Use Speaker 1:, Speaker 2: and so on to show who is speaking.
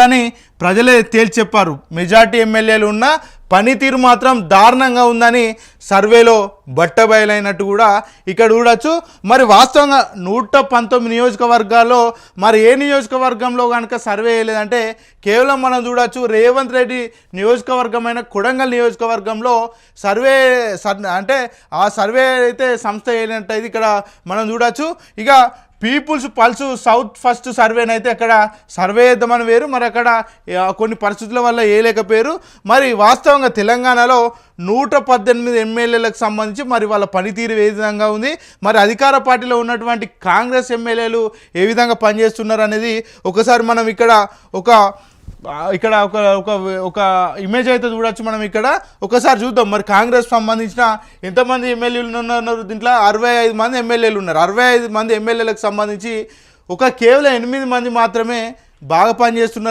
Speaker 1: అని ప్రజలే తేల్చి చెప్పారు. మెజార్టీ ఎమ్మెల్యేలు ఉన్న పనితీరు మాత్రం దారుణంగా ఉందని సర్వేలో బట్టబయలైనట్టు కూడా ఇక్కడ చూడొచ్చు. మరి వాస్తవంగా 119 నియోజకవర్గాల్లో మరి ఏ నియోజకవర్గంలో కనుక సర్వే వేయలేదంటే కేవలం మనం చూడొచ్చు రేవంత్ రెడ్డి నియోజకవర్గమైన కొడంగల్ నియోజకవర్గంలో సర్వే అంటే ఆ సర్వే అయితే సంస్థ వేయనట్టయితే ఇక్కడ మనం చూడొచ్చు. ఇక పీపుల్స్ పల్స్ సౌత్ ఫస్ట్ సర్వేనైతే అక్కడ సర్వే చేద్దామని వేరు, మరి అక్కడ కొన్ని పరిస్థితుల వల్ల వేయలేకపోయారు. మరి వాస్తవంగా తెలంగాణలో 118 ఎమ్మెల్యేలకు సంబంధించి మరి వాళ్ళ పనితీరు ఏ విధంగా ఉంది, మరి అధికార పార్టీలో ఉన్నటువంటి కాంగ్రెస్ ఎమ్మెల్యేలు ఏ విధంగా పనిచేస్తున్నారు అనేది ఒకసారి మనం ఇక్కడ ఒక ఒక ఇమేజ్ అయితే చూడొచ్చు. మనం ఇక్కడ ఒకసారి చూద్దాం. మరి కాంగ్రెస్ సంబంధించిన ఎంతమంది ఎమ్మెల్యేలు ఉన్నారు దీంట్లో? 65 మంది ఎమ్మెల్యేలు ఉన్నారు. 65 మంది ఎమ్మెల్యేలకు సంబంధించి కేవలం 8 మంది మాత్రమే బాగా పనిచేస్తున్నారు.